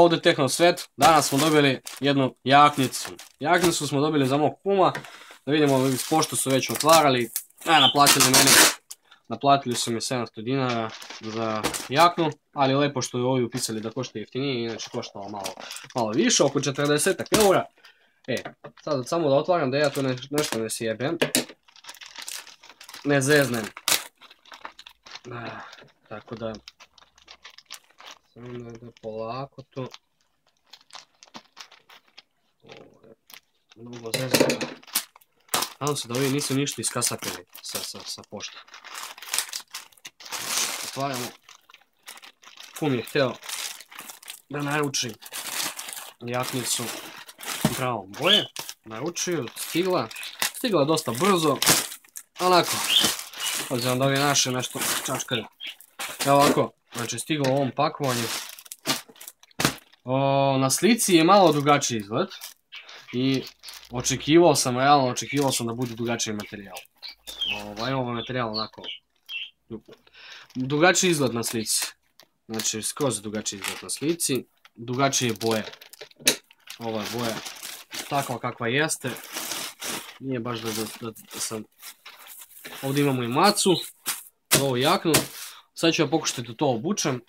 ovdje Tehnosvet. Danas smo dobili jednu jaknicu. Jaknicu smo dobili za mog kuma. Da vidimo, iz poštu su već otvarali. Naplatili su mi 700 dinara za jaknu. Ali lepo što je ovdje upisali da košta jeftinije, inače koštalo malo više, oko 40 eura. Sad samo da otvaram da ja to nešto ne sjebem. Ne zeznem. Tako da... Samo da polako to... Mnogo zeznem. Nadam se da ovi nisu ništa iskasapili sa pošta. Otvaramo. Kum je htio da naruči jaknicu pravom boje. Naručio, stigla dosta brzo. Onako, obzirom da ovi naše nešto čačkaju. Evo ovako, znači stiglo u ovom pakovanju. Na slici je malo drugačiji izgled. I očekivao sam da bude drugačiji materijal. Ovo materijal onako drugačiji izgled na slici. Znači skroz drugačiji izgled na slici. Drugačije boje. Ova je boja takva kakva jeste. Nije baš da sam... Ovdje imamo i macu. Ovu jaknu. Sad ću ja pokušati da to obučem.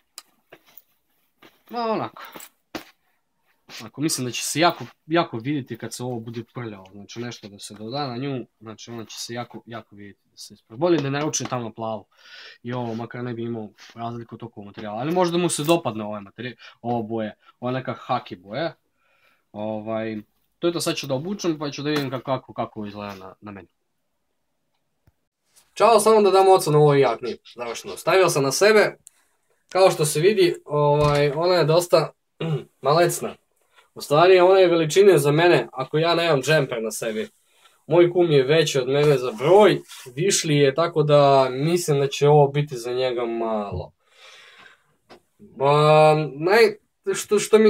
Onako. Mislim da će se jako vidjeti kad se ovo bude prljavo. Znači nešto da se doda na nju. Znači ona će se jako vidjeti da se ispravi. Bolje da naručim tamo plavu. I ovo makar ne bi imao razliku toliko materijala. Ali možda mu se dopadne ovaj materijal. Ovo boje. Ovo je neka haki boja. To je to, sad ću da obučem pa ću da vidim kako izgleda na meni. Ćao, samo da dam ocenu ovoj jakni. Završeno. Stavio sam na sebe. Kao što se vidi, ona je dosta malecna. U stvari ona je veličine za mene ako ja nemam džemper na sebi. Moj kum je veći od mene za broj, višli je, tako da mislim da će ovo biti za njega malo. Što mi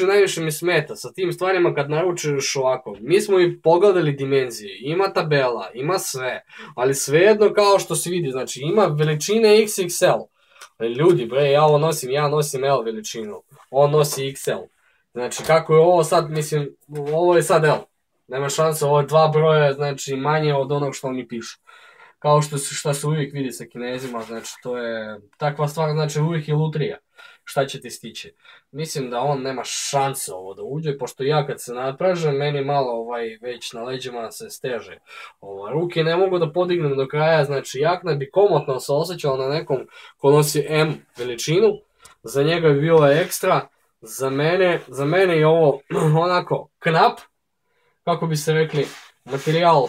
najviše mi smeta sa tim stvarima kad naručiš ovako, mi smo i pogledali dimenzije, ima tabela, ima sve, ali svejedno kao što se vidi, znači ima veličine XXL. Ljudi bre, ja nosim L veličinu, on nosi XL. Znači kako je ovo sad, mislim, ovo je sad L. Nema šanse, ovo je 2 broja, znači manje od onog što oni pišu. Kao što se uvijek vidi sa Kinezima, znači to je takva stvar, znači uvijek je lutrija. Šta će ti stići? Mislim da on nema šanse ovo da uđe, pošto ja kad se napražem, meni malo već na leđima se steže. Ruke ne mogu da podignem do kraja, znači jakna bi komotno se osjećala na nekom ko nosi M veličinu, za njega bi bilo ekstra, za mene je ovo onako knap, kako bi se rekli, materijal,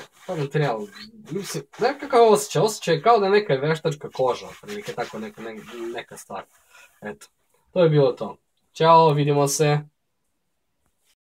mislim, nekakav osjećaj kao da neka je veštačka koža, prilike tako neka stvar. Eto, to je bilo to. Ćao, vidimo se.